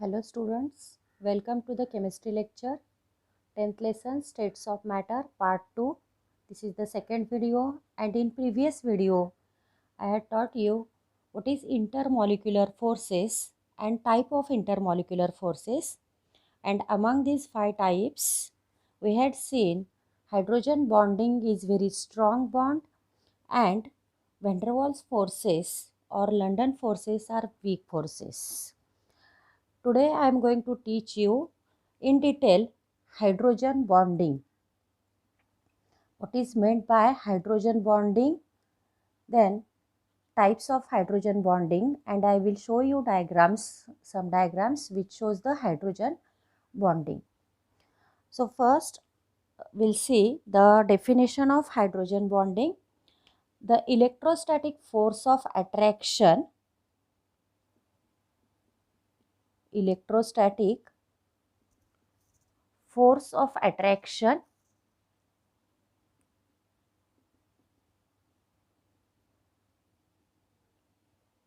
Hello students, welcome to the chemistry lecture, 10th lesson states of matter part 2. This is the second video, and in previous video I had taught you what is intermolecular forces and type of intermolecular forces, and among these 5 types we had seen hydrogen bonding is very strong bond and van der Waals forces or London forces are weak forces. Today I am going to teach you in detail hydrogen bonding. What is meant by hydrogen bonding? Then types of hydrogen bonding, and I will show you some diagrams which shows the hydrogen bonding. So first we'll see the definition of hydrogen bonding. The electrostatic force of attraction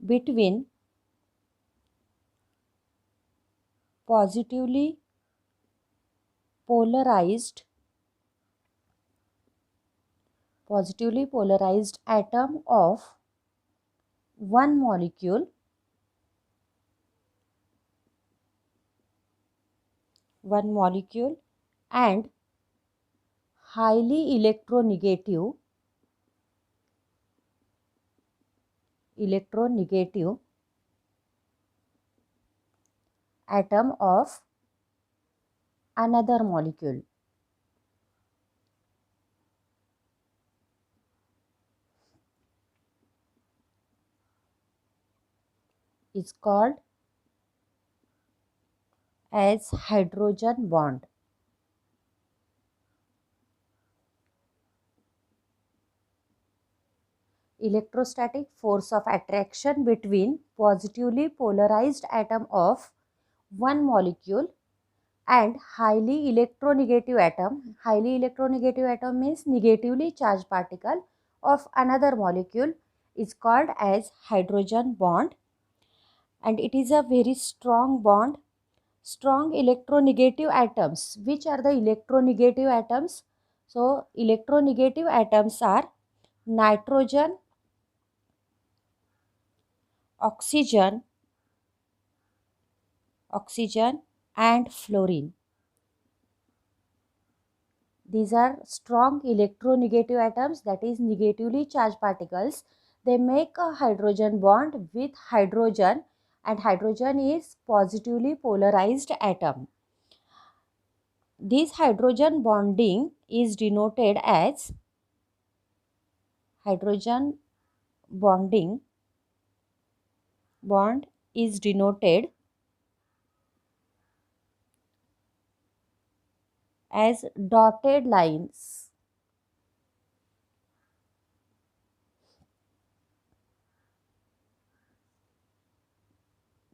between positively polarized atom of one molecule and highly electronegative atom of another molecule. Is called as hydrogen bond. Electrostatic force of attraction between positively polarized atom of one molecule and highly electronegative atom. Highly electronegative atom means negatively charged particle of another molecule is called as hydrogen bond, and it is a very strong bond. Strong electronegative atoms. Which are the electronegative atoms? So electronegative atoms are nitrogen, oxygen and fluorine. These are strong electronegative atoms, that is negatively charged particles. They make a hydrogen bond with hydrogen, and hydrogen is positively polarized atom. This hydrogen bonding is denoted as bond is denoted as dotted lines.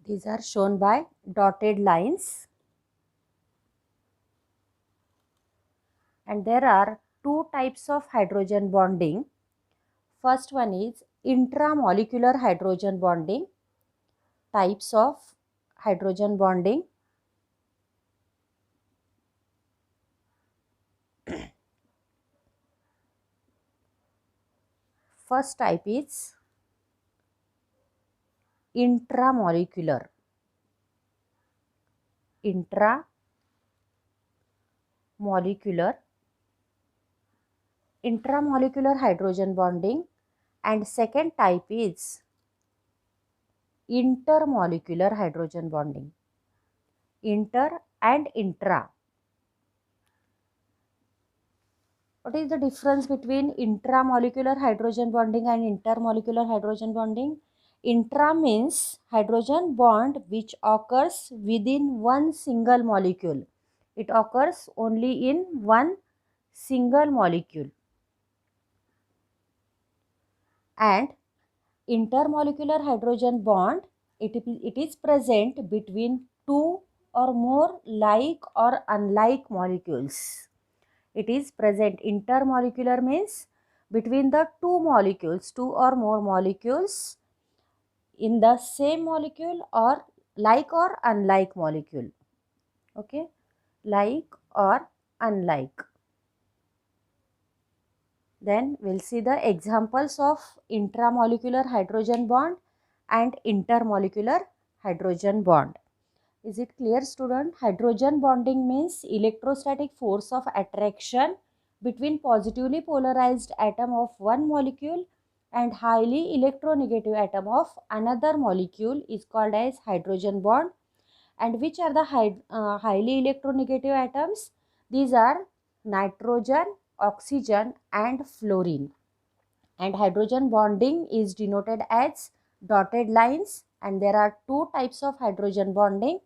These are shown by dotted lines. And there are two types of hydrogen bonding. First one is intramolecular hydrogen bonding. Types of hydrogen bonding. First type is intramolecular. Intramolecular hydrogen bonding, and second type is intermolecular hydrogen bonding. Inter and intra. What is the difference between intramolecular hydrogen bonding and intermolecular hydrogen bonding? Intra means hydrogen bond which occurs within one single molecule. It occurs only in one single molecule. And intermolecular hydrogen bond, it is present between two or more like or unlike molecules. It is present. Intermolecular means between the two or more molecules in the same molecule or like or unlike molecule. Okay, like or unlike. Then we'll see the examples of intramolecular hydrogen bond and intermolecular hydrogen bond. Is it clear, student? Hydrogen bonding means electrostatic force of attraction between positively polarized atom of one molecule and highly electronegative atom of another molecule is called as hydrogen bond. And which are the highly electronegative atoms? These are nitrogen, oxygen and fluorine. And hydrogen bonding is denoted as dotted lines, and there are two types of hydrogen bonding: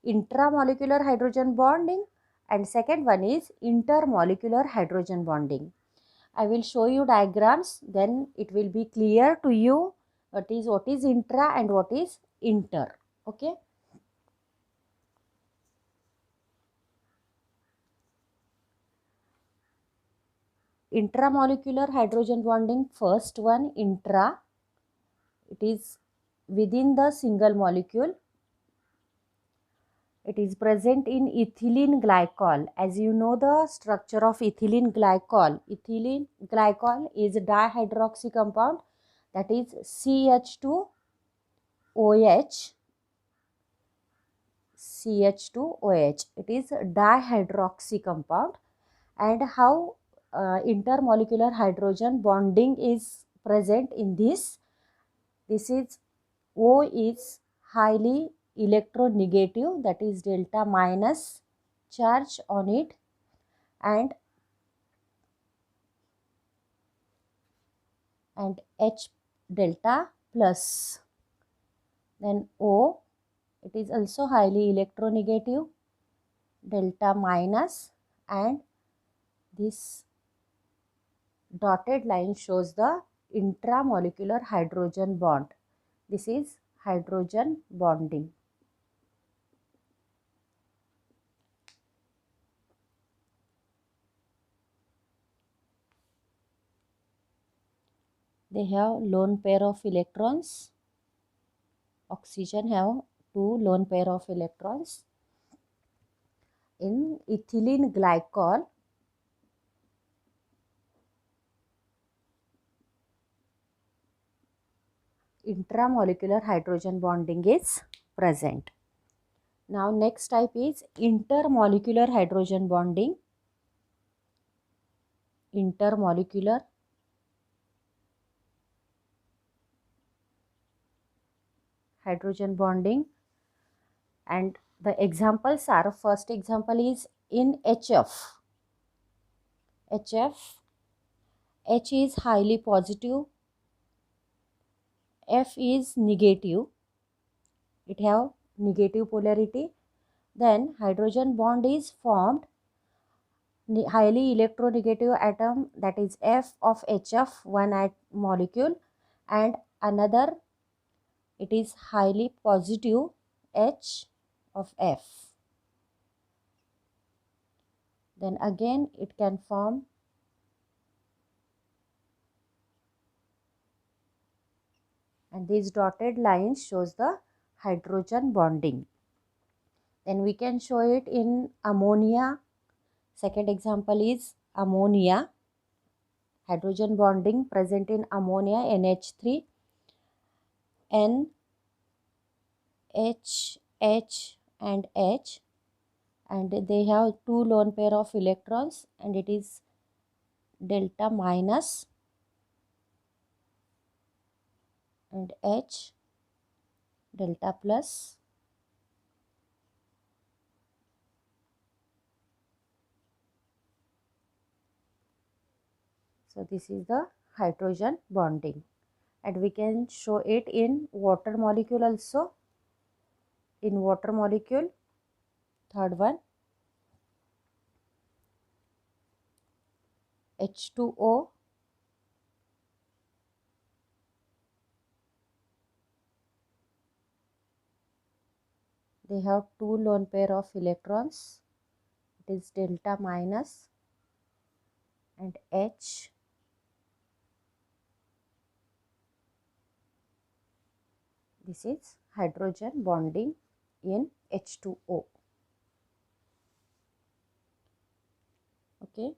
intramolecular hydrogen bonding and second one is intermolecular hydrogen bonding. I will show you diagrams, then it will be clear to you what is intra and what is inter. Okay. Intramolecular hydrogen bonding, first one intra, it is within the single molecule. It is present in ethylene glycol. As you know the structure of ethylene glycol. Ethylene glycol is a dihydroxy compound, that is CH2OH. CH2OH. It is a dihydroxy compound. And how intermolecular hydrogen bonding is present in this? This is O is highly electronegative, that is delta minus charge on it, and H delta plus. Then O, it is also highly electronegative, delta minus, and this dotted line shows the intramolecular hydrogen bond. This is hydrogen bonding. They have lone pair of electrons. Oxygen have two lone pair of electrons. In ethylene glycol, intramolecular hydrogen bonding is present. Now next type is intermolecular hydrogen bonding. Intermolecular hydrogen bonding, and the examples are, first example is in HF. HF, H is highly positive, F is negative, it have negative polarity. Then hydrogen bond is formed, highly electronegative atom, that is F of HF, one at molecule, and another it is highly positive H of F. Then again it can form and these dotted lines shows the hydrogen bonding. Then we can show it in ammonia. Second example is ammonia. Hydrogen bonding present in ammonia, NH3, N, H, H and H, and they have two lone pair of electrons and it is delta minus and H delta plus. So this is the hydrogen bonding, and we can show it in water molecule also. In water molecule, third one, H2O, they have two lone pair of electrons, it is delta minus and H. This is hydrogen bonding in H2O. Okay,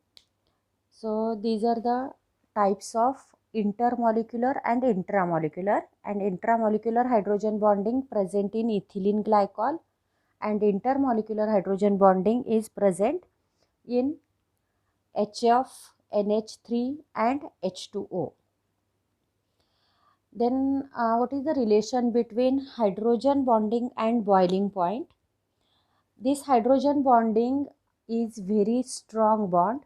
so these are the types of intermolecular and intramolecular. And intramolecular hydrogen bonding present in ethylene glycol, and intermolecular hydrogen bonding is present in HF, NH3 and H2O. Then what is the relation between hydrogen bonding and boiling point? This hydrogen bonding is very strong bond,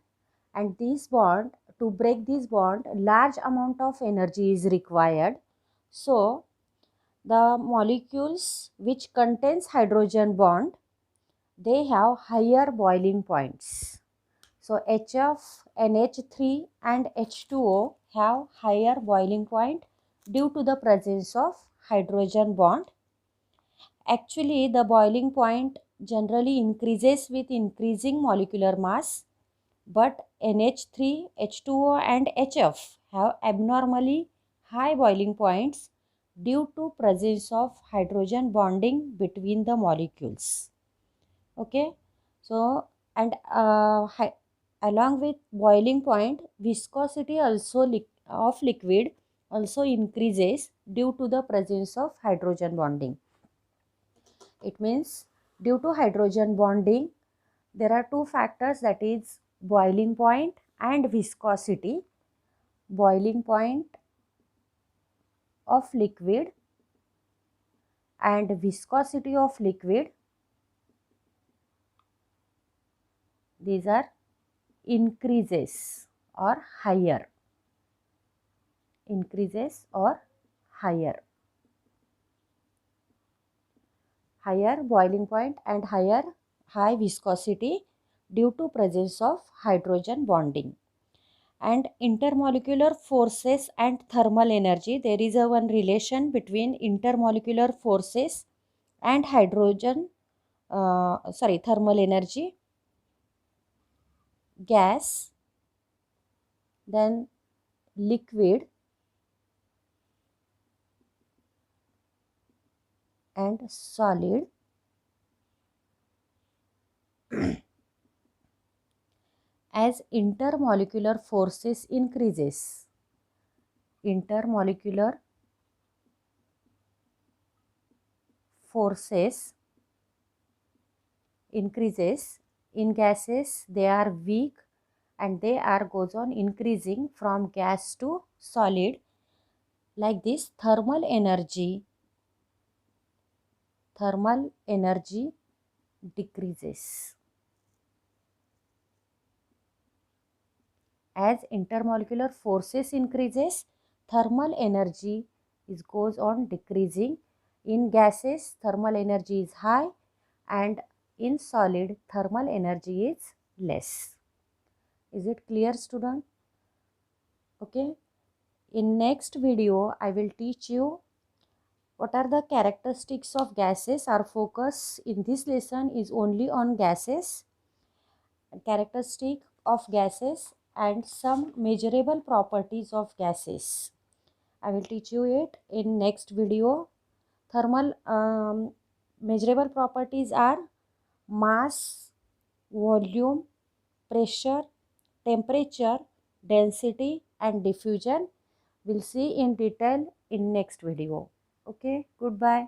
and this bond, to break this bond, large amount of energy is required. So the molecules which contains hydrogen bond, they have higher boiling points. So HF, NH3 and H2O have higher boiling point due to the presence of hydrogen bond. Actually, the boiling point generally increases with increasing molecular mass, but NH3, H2O and HF have abnormally high boiling points due to presence of hydrogen bonding between the molecules. Okay, so and along with boiling point, viscosity also of liquid also increases due to the presence of hydrogen bonding. It means due to hydrogen bonding, there are two factors, that is boiling point and viscosity. Boiling point of liquid and viscosity of liquid, these are increases or higher. Increases or higher. Higher boiling point and high viscosity due to presence of hydrogen bonding. And intermolecular forces and thermal energy, there is a one relation between intermolecular forces and thermal energy. Gas, then liquid and solid. As intermolecular forces increases, intermolecular forces increases in gases, they are weak and they are goes on increasing from gas to solid. Like this, thermal energy decreases. As intermolecular forces increases, thermal energy goes on decreasing. In gases, thermal energy is high, and in solid, thermal energy is less. Is it clear, student? Okay. In next video, I will teach you what are the characteristics of gases. Our focus in this lesson is only on gases, characteristic of gases and some measurable properties of gases. I will teach you it in next video. Thermal measurable properties are mass, volume, pressure, temperature, density and diffusion. We'll see in detail in next video. Okay, goodbye.